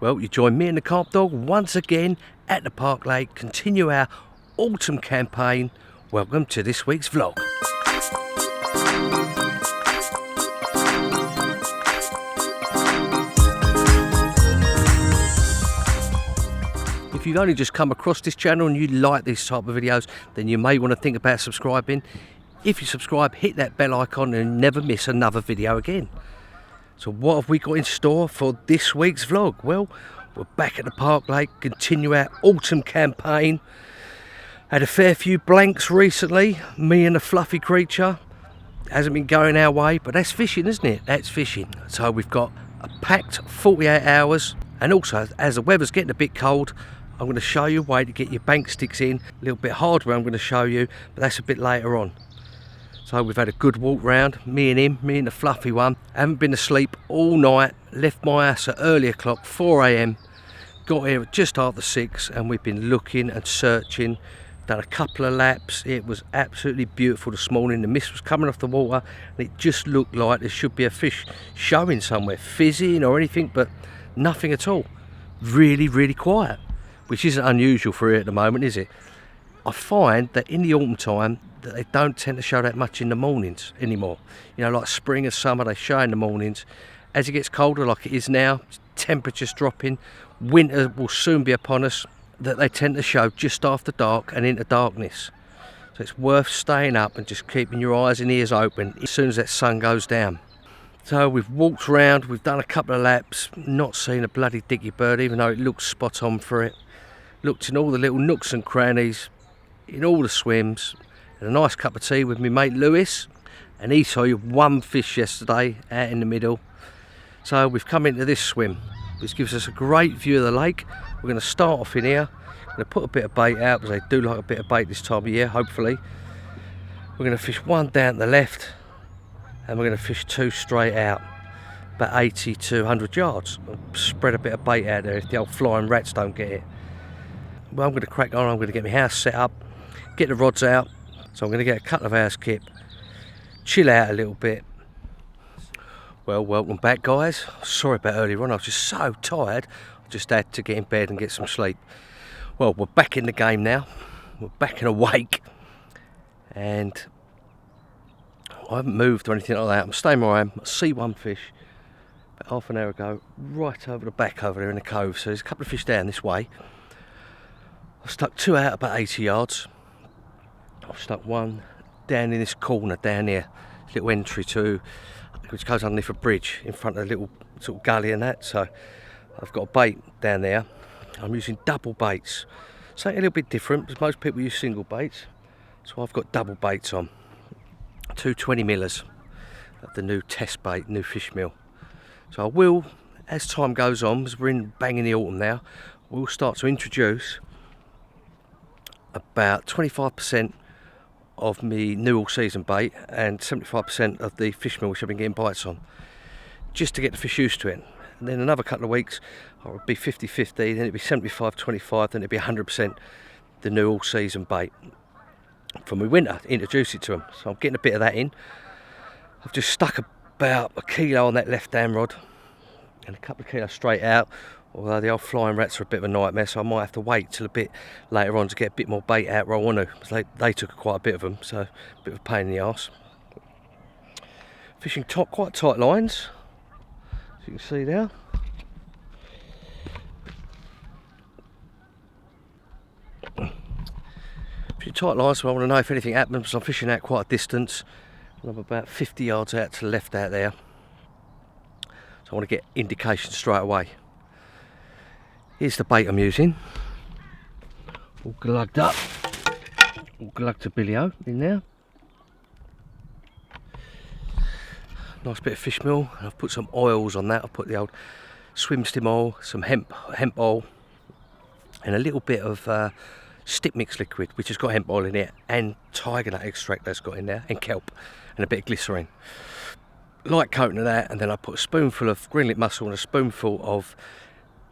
Well, you join me and the Carp Dog once again at the Park Lake, continue our autumn campaign. Welcome to this week's vlog. If you've only just come across this channel and you like these type of videos, then you may want to think about subscribing. If you subscribe, hit that bell icon and never miss another video again. So what have we got in store for this week's vlog? Well, we're back at the Park Lake, continue our autumn campaign. Had a fair few blanks recently, me and a fluffy creature. Hasn't been going our way, but that's fishing, isn't it? That's fishing. So we've got a packed 48 hours, and also as the weather's getting a bit cold, I'm going to show you a way to get your bank sticks in. A little bit hardware I'm going to show you, but that's a bit later on. So we've had a good walk round, me and the fluffy one. Haven't been asleep all night, left my house at early o'clock, 4 AM, got here at just after 6, and we've been looking and searching, done a couple of laps. It was absolutely beautiful this morning. The mist was coming off the water and it just looked like there should be a fish showing somewhere, fizzing or anything, but nothing at all. Really, really quiet, which isn't unusual for here at the moment, is it? I find that in the autumn time that they don't tend to show that much in the mornings anymore. You know, like spring or summer, they show in the mornings. As it gets colder, like it is now, temperatures dropping, winter will soon be upon us, that they tend to show just after dark and into darkness. So it's worth staying up and just keeping your eyes and ears open as soon as that sun goes down. So we've walked around, we've done a couple of laps, not seen a bloody dicky bird, even though it looks spot on for it. Looked in all the little nooks and crannies, in all the swims, and a nice cup of tea with my mate Lewis, and he saw one fish yesterday out in the middle. So we've come into this swim, which gives us a great view of the lake. We're going to start off in here. I'm going to put a bit of bait out, because they do like a bit of bait this time of year, hopefully. We're going to fish one down to the left, and we're going to fish two straight out, about 80 to 100 yards. I'll spread a bit of bait out there if the old flying rats don't get it. Well, I'm going to crack on. I'm going to get my house set up, get the rods out. So I'm going to get a couple of hours kip, chill out a little bit. Well, welcome back, guys. Sorry about earlier on, I was just so tired. I just had to get in bed and get some sleep. Well, we're back in the game now. We're back and awake. And I haven't moved or anything like that. I'm staying where I am. I see one fish about half an hour ago, right over the back over there in the cove. So there's a couple of fish down this way. I've stuck two out about 80 yards. I've stuck one down in this corner down here, this little entry to, which goes underneath a bridge in front of a little sort of gully and that. So I've got a bait down there. I'm using double baits, something a little bit different because most people use single baits. So I've got double baits on, two 20 millers of the new test bait, new fish meal. So I will, as time goes on, as we're in banging the autumn now, we'll start to introduce about 25% of me new all season bait and 75% of the fish meal which I've been getting bites on, just to get the fish used to it. And then another couple of weeks it would be 50-50, then it'd be 75-25, then it'd be 100% the new all season bait for my winter, introduce it to them. So I'm getting a bit of that in. I've just stuck about a kilo on that left hand rod and a couple of kilos straight out. Although the old flying rats are a bit of a nightmare, so I might have to wait till a bit later on to get a bit more bait out where I want to. Because they took quite a bit of them, so a bit of a pain in the arse. Fishing quite tight lines, as you can see there. Fishing tight lines, so I want to know if anything happens. I'm fishing out quite a distance. I'm about 50 yards out to the left out there. So I want to get indication straight away. Here's the bait I'm using, all glugged up, all glugged to Billy-O in there. Nice bit of fish meal, and I've put some oils on that. I've put the old swim stim oil, some hemp oil, and a little bit of stick mix liquid, which has got hemp oil in it, and tiger nut extract that's got in there, and kelp, and a bit of glycerine. Light coating of that, and then I put a spoonful of greenlit mussel and a spoonful of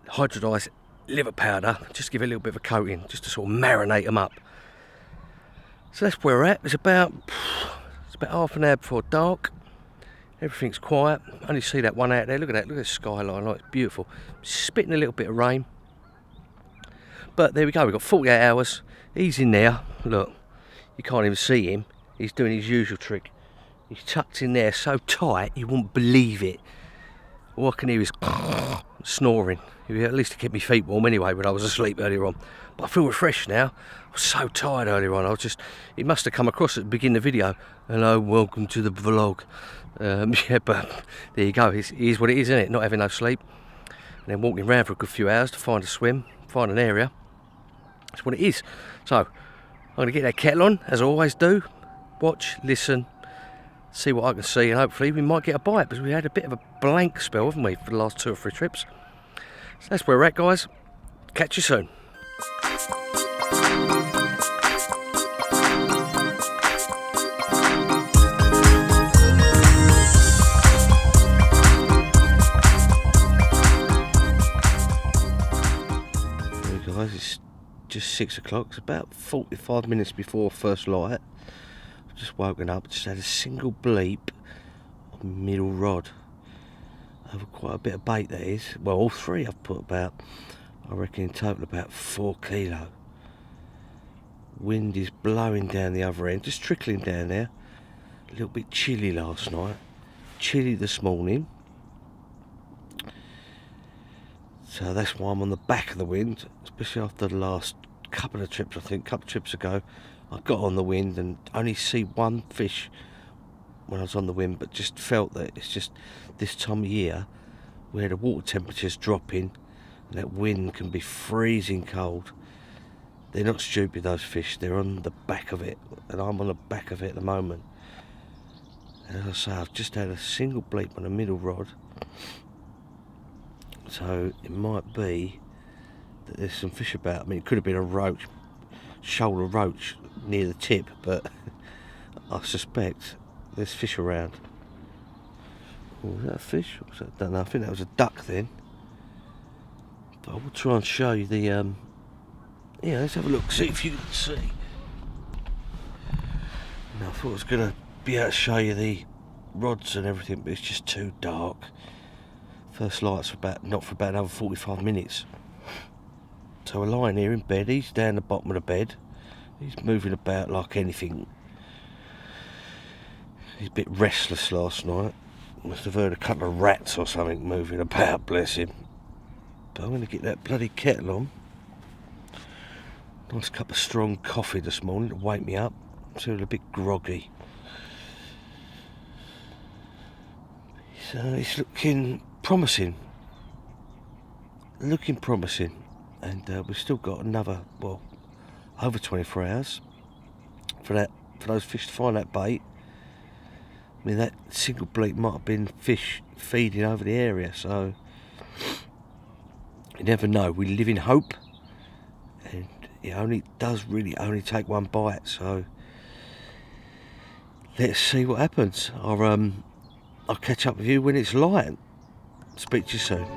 hydrodized liver powder, just to give it a little bit of a coating, just to sort of marinate them up. So that's where we're at. It's about half an hour before dark, Everything's quiet. Only see that one out there. Look at that. Look at the skyline. Like, it's beautiful. Spitting a little bit of rain. But there we go. We've got 48 hours. He's in there. Look, you can't even see him. He's doing his usual trick. He's tucked in there so tight you wouldn't believe it. All I can hear is snoring. At least to keep my feet warm anyway when I was asleep earlier on. But I feel refreshed now. I was so tired earlier on. It must have come across at the beginning of the video. Hello, welcome to the vlog. Yeah, but there you go. It is what it is, isn't it? Not having no sleep. And then walking around for a good few hours to find a swim, find an area. That's what it is. So, I'm going to get that kettle on, as I always do. Watch, listen, see what I can see, and hopefully we might get a bite, because we had a bit of a blank spell, haven't we, for the last 2 or 3 trips. So that's where we're at, guys. Catch you soon. Hey guys, it's just 6 o'clock. It's about 45 minutes before first light. I've just woken up, just had a single bleep of middle rod. Over quite a bit of bait, that is. Well, all 3 I've put about, I reckon in total about 4 kilo. Wind is blowing down the other end, just trickling down there. A little bit chilly last night, chilly this morning. So that's why I'm on the back of the wind, especially after the last couple of trips. I think a couple of trips ago I got on the wind and only see 1 fish when I was on the wind, but just felt that it's just this time of year where the water temperature's dropping and that wind can be freezing cold. They're not stupid, those fish. They're on the back of it, and I'm on the back of it at the moment. And as I say, I've just had a single bleep on a middle rod, so it might be that there's some fish about. I mean, it could have been a roach, shoulder roach near the tip, but I suspect there's fish around. Oh, was that a fish? Or was that, I don't know, I think that was a duck then. But I will try and show you the, yeah, let's have a look, see if you can see. Now, I thought I was going to be able to show you the rods and everything, but it's just too dark. First light's not for about another 45 minutes. So we're lying here in bed, he's down the bottom of the bed. He's moving about like anything. He's a bit restless last night. Must have heard a couple of rats or something moving about, bless him. But I'm going to get that bloody kettle on. Nice cup of strong coffee this morning to wake me up. I'm feeling a bit groggy. So it's looking promising. Looking promising. And we've still got another, well, over 24 hours for those fish to find that bait. I mean, that single bleep might have been fish feeding over the area, so you never know. We live in hope, and it does really only take 1 bite, so let's see what happens. I'll catch up with you when it's light. Speak to you soon.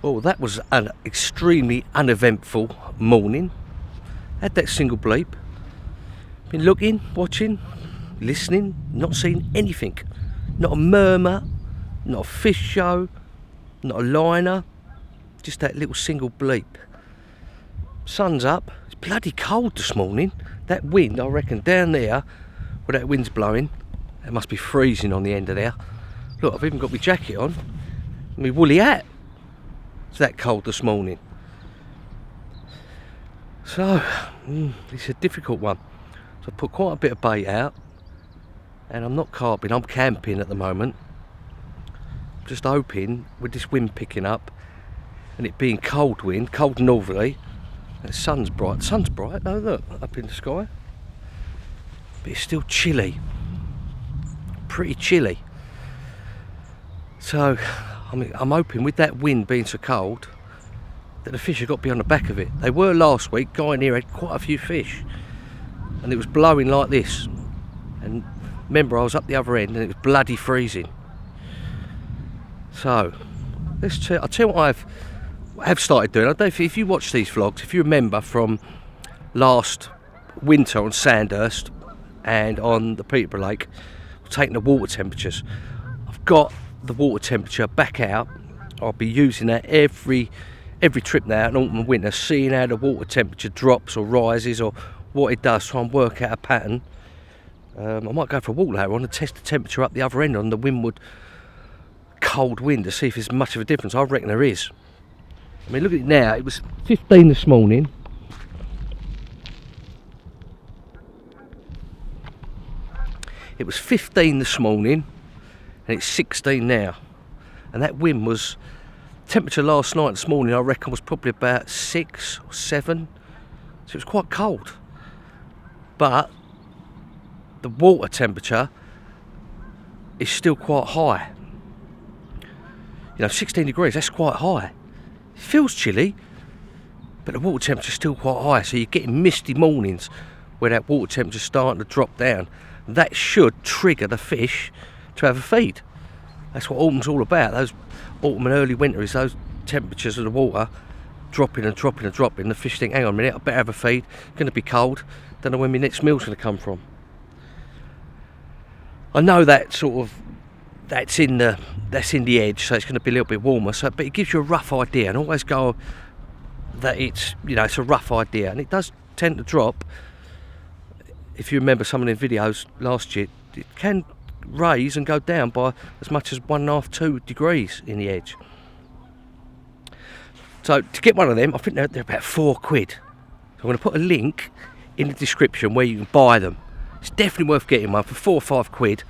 Well, that was an extremely uneventful morning. Had that single bleep. Been looking, watching, listening, not seeing anything. Not a murmur, not a fish show, not a liner. Just that little single bleep. Sun's up. It's bloody cold this morning. That wind, I reckon, down there, where that wind's blowing, it must be freezing on the end of there. Look, I've even got my jacket on, my woolly hat. It's that cold this morning. So, it's a difficult one. So I put quite a bit of bait out, and I'm not carping, I'm camping at the moment. Just hoping with this wind picking up and it being cold wind, cold northerly, and the sun's bright. The sun's bright, oh look, up in the sky. But it's still chilly. Pretty chilly. So I'm hoping with that wind being so cold that the fish have got to be on the back of it. They were last week. Guy in here had quite a few fish, and it was blowing like this. And remember, I was up the other end and it was bloody freezing. So I'll tell you what I have started doing. I don't know if you watch these vlogs, if you remember from last winter on Sandhurst and on the Peterborough Lake, taking the water temperatures. I've got the water temperature back out. I'll be using that every trip now in autumn and winter, seeing how the water temperature drops or rises or what it does, try and work out a pattern. I might go for a walk later on and test the temperature up the other end on the windward cold wind to see if there's much of a difference. I reckon there is. I mean, look at it now. It was 15 this morning. It was 15 this morning and it's 16 now. And that wind was, temperature last night, this morning, I reckon was probably about 6 or 7. So it was quite cold. But the water temperature is still quite high. You know, 16 degrees, that's quite high. It feels chilly, but the water temperature is still quite high. So you're getting misty mornings where that water temperature is starting to drop down. That should trigger the fish to have a feed. That's what autumn's all about. Those autumn and early winter is those temperatures of the water dropping and dropping and dropping. The fish think, hang on a minute, I better have a feed. It's going to be cold. Don't know when my next meal's going to come from. I know that sort of that's in the edge, so it's going to be a little bit warmer. So, but it gives you a rough idea, and always go that it's it's a rough idea, and it does tend to drop. If you remember some of the videos last year, it can raise and go down by as much as 1.5 to 2 degrees in the edge. So to get one of them, I think they're about £4. So I'm going to put a link in the description where you can buy them. It's definitely worth getting one for £4 or £5,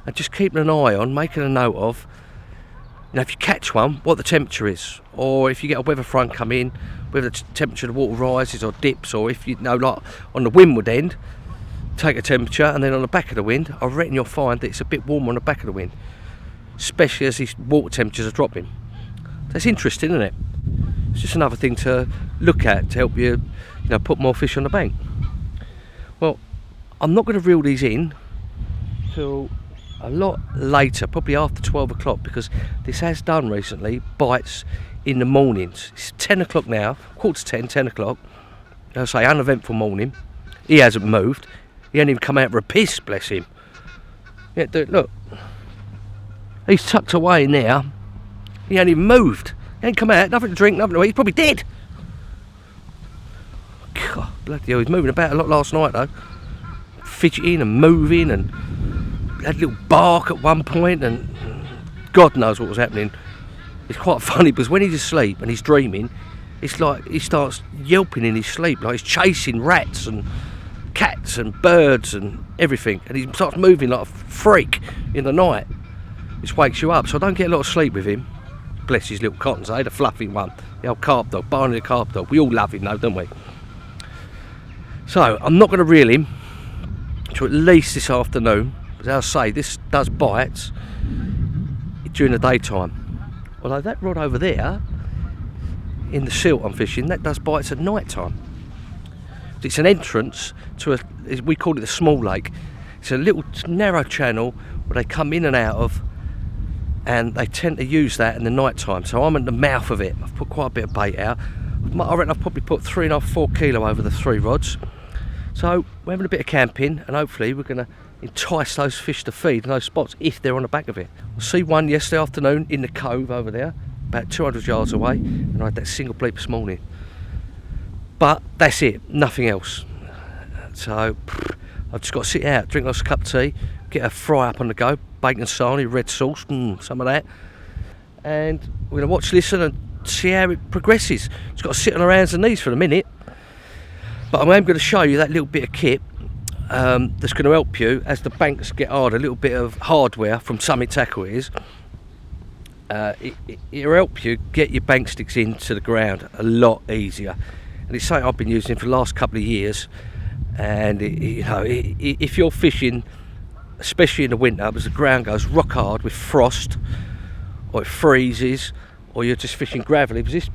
and just keeping an eye on, making a note of, if you catch one, what the temperature is, or if you get a weather front come in, whether the temperature of the water rises or dips, or if like on the windward end, take a temperature, and then on the back of the wind, I reckon you'll find that it's a bit warmer on the back of the wind, especially as these water temperatures are dropping. That's interesting, isn't it? It's just another thing to look at to help you, put more fish on the bank. Well, I'm not going to reel these in till a lot later, probably after 12 o'clock, because this has done recently bites in the mornings. It's 10 o'clock now, 9:45, 10 o'clock. I'll say uneventful morning. He hasn't moved. He ain't even come out for a piss, bless him. Yeah, dude, look. He's tucked away in there. He ain't even moved. He ain't come out, nothing to drink, nothing to eat. He's probably dead. God, bloody hell, he was moving about a lot last night though. Fidgeting and moving, and had a little bark at one point, and God knows what was happening. It's quite funny because when he's asleep and he's dreaming, it's like he starts yelping in his sleep, like he's chasing rats and cats and birds and everything, and he starts moving like a freak in the night, which wakes you up. So I don't get a lot of sleep with him. Bless his little cottons, the fluffy one, the old carp dog, Barney the carp dog. We all love him though, don't we? So I'm not going to reel him to at least this afternoon, as I say, this does bites during the daytime. Although that rod over there in the silt I'm fishing, that does bites at night time. It's an entrance to we call it the small lake. It's a little narrow channel where they come in and out of, and they tend to use that in the night time. So I'm at the mouth of it. I've put quite a bit of bait out. I reckon I've probably put 3.5 to 4 kilo over the 3 rods. So we're having a bit of camping, and hopefully we're going to entice those fish to feed in those spots if they're on the back of it. I see one yesterday afternoon in the cove over there, about 200 yards away, and I had that single bleep this morning. But that's it, nothing else. So I've just got to sit out, drink lots of cup of tea, get a fry up on the go, bacon sarnie, red sauce, some of that, and we're going to watch, listen, and see how it progresses. It's got to sit on our hands and knees for a minute. But I am going to show you that little bit of kit that's going to help you as the banks get hard. A little bit of hardware from Summit Tackle is. It'll help you get your bank sticks into the ground a lot easier. And it's something I've been using for the last couple of years. And if you're fishing, especially in the winter, as the ground goes rock hard with frost, or it freezes, or you're just fishing gravelly, because this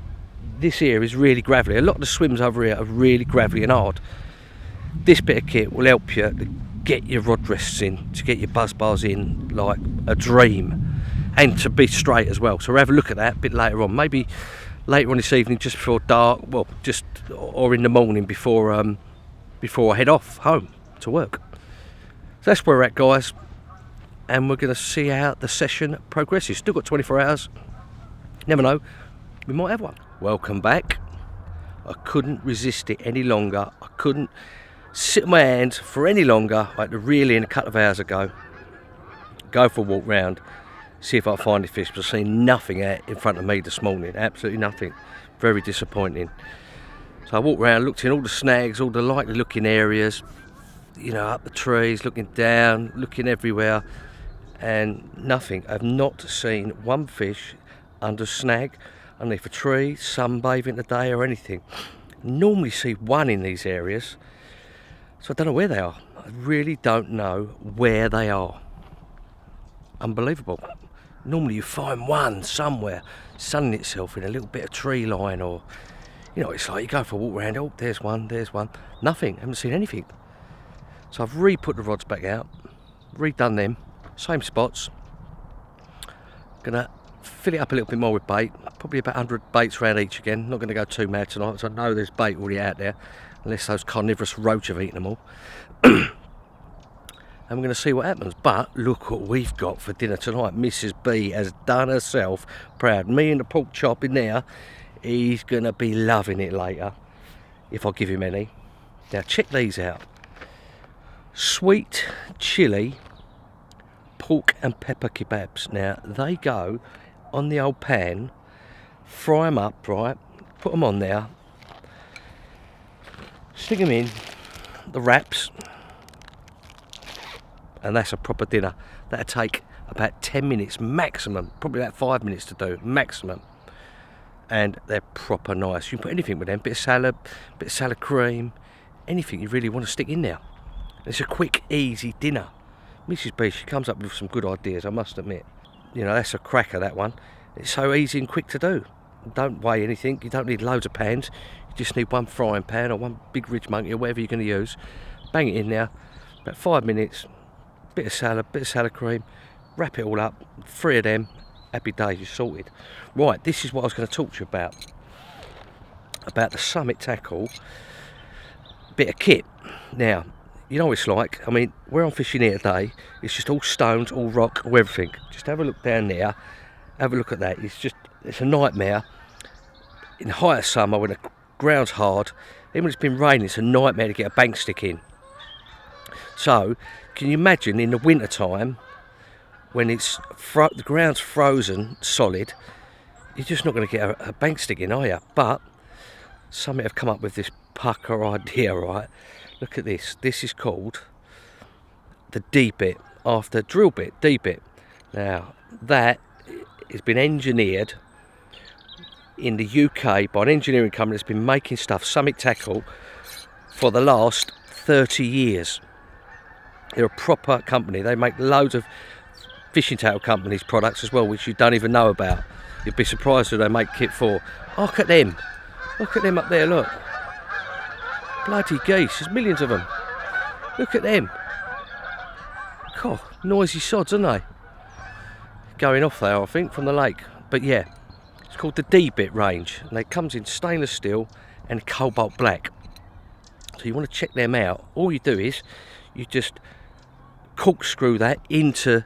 this here is really gravelly. A lot of the swims over here are really gravelly and hard. This bit of kit will help you to get your rod rests in, to get your buzz bars in like a dream, and to be straight as well. So we'll have a look at that a bit later on, maybe later on this evening, just before dark, well, just, or in the morning before I head off home to work. So that's where we're at, guys, and we're going to see how the session progresses. Still got 24 hours, never know, we might have one. Welcome back. I couldn't resist it any longer. I couldn't sit on my hands for any longer. I had to reel in a couple of hours ago, go for a walk round, see if I find any fish, but I've seen nothing out in front of me this morning, absolutely nothing. Very disappointing. So I walked around, looked in all the snags, all the likely looking areas, you know, up the trees, looking down, looking everywhere, and nothing. I've not seen one fish under a snag, underneath a tree, sunbathing today or anything. I normally see one in these areas, so I don't know where they are. I really don't know where they are. Unbelievable. Normally you find one somewhere sunning itself in a little bit of tree line, or, you know, it's like you go for a walk around, oh, there's one. Nothing, haven't seen anything. So I've re-put the rods back out, redone them, same spots. Gonna fill it up a little bit more with bait, probably about 100 baits around each again. Not gonna go too mad tonight, because I know there's bait already out there, unless those carnivorous roach have eaten them all. And we're going to see what happens. But look what we've got for dinner tonight. Mrs. B has done herself proud. Me and the pork chop in there. He's going to be loving it later, if I give him any. Now check these out. Sweet chilli pork and pepper kebabs. Now they go on the old pan, fry them up, right, put them on there, stick them in the wraps, and that's a proper dinner. That'll take about 10 minutes maximum, probably about 5 minutes to do maximum, and they're proper nice. You can put anything with them, bit of salad cream, anything you really want to stick in there. It's a quick, easy dinner. Mrs. B, she comes up with some good ideas, I must admit. You know, that's a cracker, that one. It's so easy and quick to do. Don't weigh anything, you don't need loads of pans. You just need one frying pan or one big ridge monkey or whatever you're going to use. Bang it in there, about 5 minutes, bit of salad cream, wrap it all up, 3 of them, happy days, you're sorted. Right, this is what I was going to talk to you about the Summit Tackle bit of kit. Now, you know what it's like, I mean, where I'm fishing here today, it's just all stones, all rock, all everything. Just have a look down there, have a look at that. It's a nightmare. In the height of summer, when the ground's hard, even when it's been raining, it's a nightmare to get a bank stick in. So, can you imagine in the winter time, when it's the ground's frozen solid, you're just not going to get a bank stick in, are you? But Summit have come up with this pucker idea, right? Look at this. This is called the D-bit, after drill bit, D-bit. Now, that has been engineered in the UK by an engineering company that's been making stuff, Summit Tackle, for the last 30 years. They're a proper company. They make loads of fishing tackle companies products as well, which you don't even know about. You'd be surprised who they make kit for. Oh, look at them. Look at them up there, look. Bloody geese, there's millions of them. Look at them. God, noisy sods, aren't they? Going off there, I think, from the lake. But yeah, it's called the D-bit range. And it comes in stainless steel and cobalt black. So you want to check them out. All you do is, you just corkscrew that into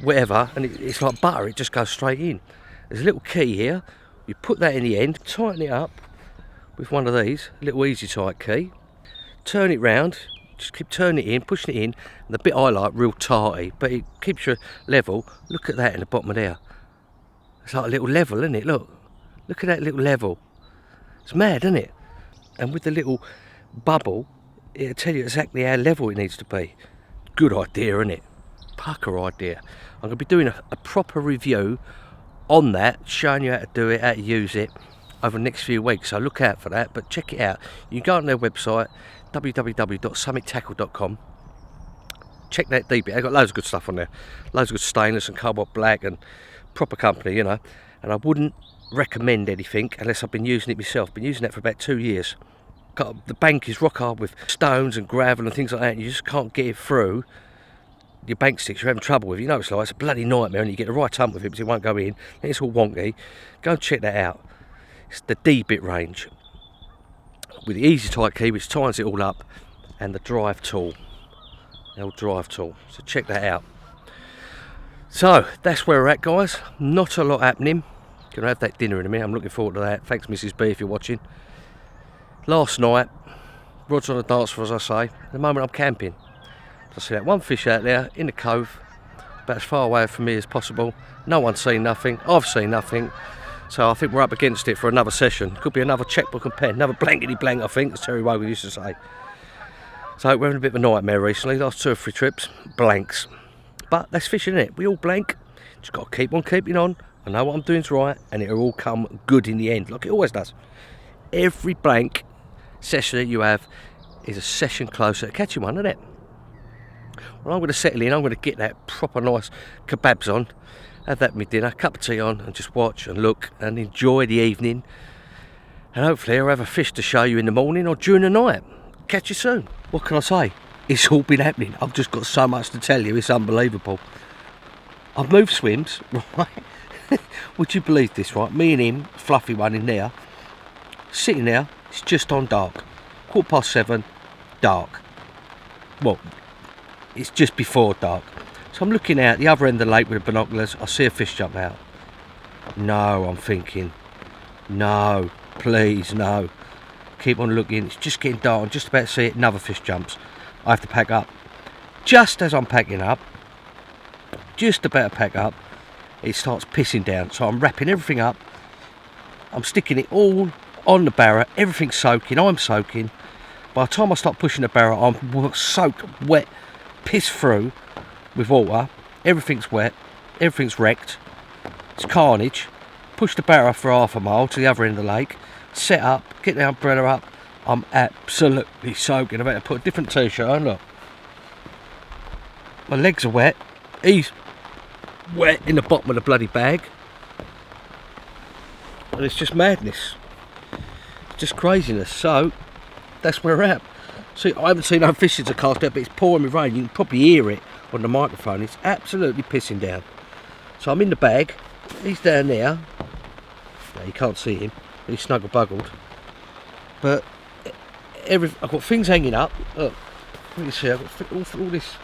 whatever, and it's like butter, it just goes straight in. There's a little key here. You put that in the end, tighten it up with one of these, a little easy tight key, turn it round, just keep turning it in, pushing it in, and the bit I like, real tarty, but it keeps you level. Look at that in the bottom of there. It's like a little level, isn't it? Look at that little level. It's mad, isn't it? And with the little bubble, it'll tell you exactly how level it needs to be. Good idea, isn't it? Pucker idea. I'm going to be doing a proper review on that, showing you how to do it, how to use it over the next few weeks, so look out for that. But check it out. You can go on their website, www.summittackle.com. Check that D-bit. They've got loads of good stuff on there. Loads of good stainless and cobalt black, and proper company, you know. And I wouldn't recommend anything unless I've been using it myself. I've been using that for about 2 years. The bank is rock hard with stones and gravel and things like that, and you just can't get it through your bank sticks. You're having trouble with it. You know, it's a bloody nightmare, and you get the right hump with it, but it won't go in, and it's all wonky. Go and check that out. It's the D-bit range with the easy tight key, which tightens it all up, and the drive tool, the old drive tool. So check that out. So that's where we're at, guys. Not a lot happening. Gonna have that dinner in a minute. I'm looking forward to that. Thanks, Mrs. B, if you're watching. Last night, rod's on the dance floor, as I say. At the moment, I'm camping. I see that one fish out there in the cove, about as far away from me as possible. No one's seen nothing. I've seen nothing. So I think we're up against it for another session. Could be another checkbook and pen, another blankety blank, I think, as Terry Wogan used to say. So we're having a bit of a nightmare recently. Last 2 or 3 trips, blanks. But that's fishing, innit? We all blank. Just got to keep on keeping on. I know what I'm doing's right, and it'll all come good in the end, like it always does. Every blank session that you have is a session closer to catching one, isn't it? Well, I'm going to settle in. I'm going to get that proper nice kebabs on, have that with dinner, cup of tea on, and just watch and look and enjoy the evening. And hopefully I'll have a fish to show you in the morning or during the night. Catch you soon. What can I say? It's all been happening. I've just got so much to tell you. It's unbelievable. I've moved swims, right? Would you believe this, right? Me and him, fluffy one in there, sitting there. It's just on dark. 7:15, dark. Well, it's just before dark. So I'm looking out the other end of the lake with the binoculars. I see a fish jump out. No, I'm thinking. No, please, no. Keep on looking. It's just getting dark. I'm just about to see it. Another fish jumps. I have to pack up. Just as I'm packing up, just about to pack up, it starts pissing down. So I'm wrapping everything up. I'm sticking it all on the barrow. Everything's soaking. I'm soaking. By the time I start pushing the barrow, I'm soaked, wet, pissed through with water. Everything's wet. Everything's wrecked. It's carnage. Push the barrow for half a mile to the other end of the lake. Set up. Get the umbrella up. I'm absolutely soaking. I'm about to put a different t-shirt on. Look. My legs are wet. He's wet in the bottom of the bloody bag. And it's just madness. It's just craziness. So, that's where we're at. See, I haven't seen no fish since I cast out, but it's pouring with rain. You can probably hear it on the microphone. It's absolutely pissing down. So I'm in the bag. He's down there. No, you can't see him. He's snuggle-buggled. But I've got things hanging up. Look, you can see I've got all this,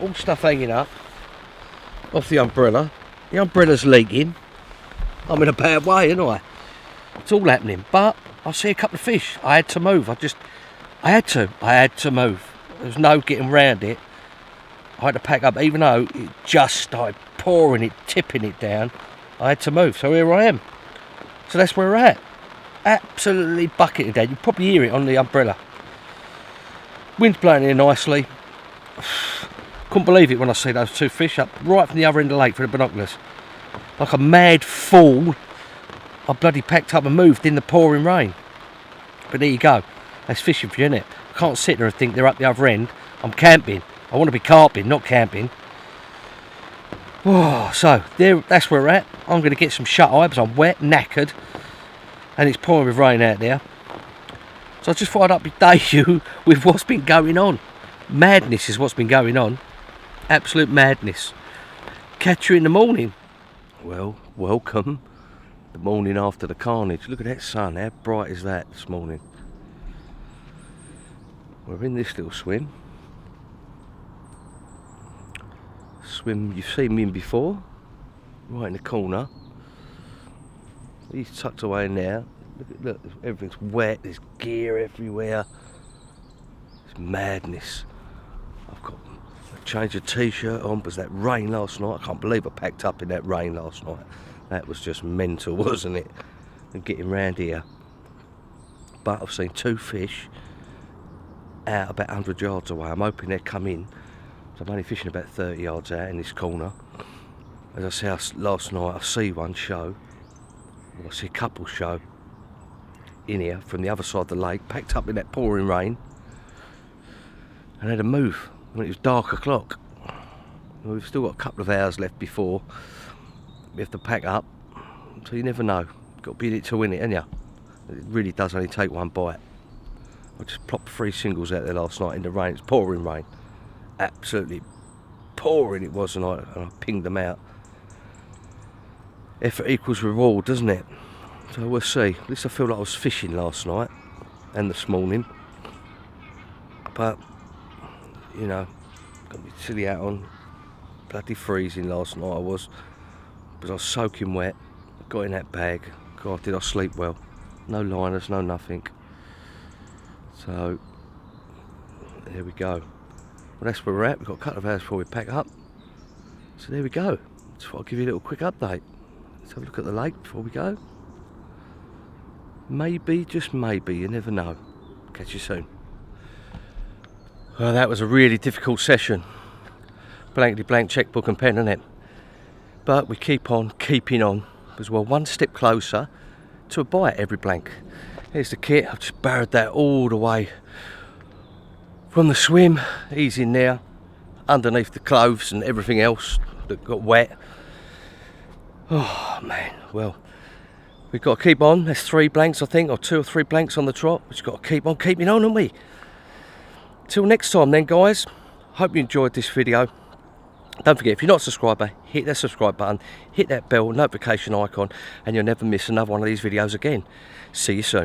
all stuff hanging up off the umbrella. The umbrella's leaking. I'm in a bad way, ain't I? It's all happening. But I see a couple of fish. I had to move. I had to move. There was no getting round it. I had to pack up, even though it just started pouring it, tipping it down. I had to move. So here I am. So that's where we're at. Absolutely bucketed down. You probably hear it on the umbrella. Wind's blowing in nicely. Couldn't believe it when I see those 2 fish up right from the other end of the lake for the binoculars. Like a mad fool, I bloody packed up and moved in the pouring rain. But there you go. That's fishing for you, innit? I can't sit there and think they're up the other end. I'm camping. I want to be carping, not camping. Oh, so that's where we're at. I'm going to get some shut-eye because I'm wet, knackered, and it's pouring with rain out there. So I just thought I'd update you with what's been going on. Madness is what's been going on. Absolute madness. Catch you in the morning. Well, welcome. The morning after the carnage. Look at that sun. How bright is that this morning? We're in this little swim. Swim you've seen me in before. Right in the corner. He's tucked away in there. Look, everything's wet. There's gear everywhere. It's madness. I've got a change of t-shirt on because that rain last night. I can't believe I packed up in that rain last night. That was just mental, wasn't it? And getting round here. But I've seen 2 fish out about 100 yards away. I'm hoping they'll come in. So I'm only fishing about 30 yards out in this corner. As I said last night, I see one show. I see a couple show in here from the other side of the lake, packed up in that pouring rain. And had to move when it was dark o'clock. We've still got a couple of hours left before we have to pack up. So you never know. Got to be in it to win it, ain't you? It really does only take one bite. I just plopped 3 singles out there last night in the rain. It's pouring rain. Absolutely pouring it was, and I pinged them out. Effort equals reward, doesn't it? So we'll see. At least I feel like I was fishing last night and this morning. But, you know, got my silly hat on. Bloody freezing last night I was. Because I was soaking wet. Got in that bag. God, did I sleep well. No liners, no nothing. So, there we go. Well, that's where we're at. We've got a couple of hours before we pack up. So there we go. Just thought I'd give you a little quick update. Let's have a look at the lake before we go. Maybe, just maybe, you never know. Catch you soon. Well, that was a really difficult session. Blankety blank checkbook and pen, isn't it? But we keep on keeping on, because we're one step closer to a bite every blank. Here's the kit. I've just barrowed that all the way from the swim. He's in there, underneath the clothes and everything else that got wet. Oh man, well, we've got to keep on. There's 3 blanks, I think, or 2 or 3 blanks on the trot. We've just got to keep on keeping on, haven't we? Till next time then, guys. Hope you enjoyed this video. Don't forget, if you're not a subscriber, hit that subscribe button, hit that bell notification icon, and you'll never miss another one of these videos again. See you soon.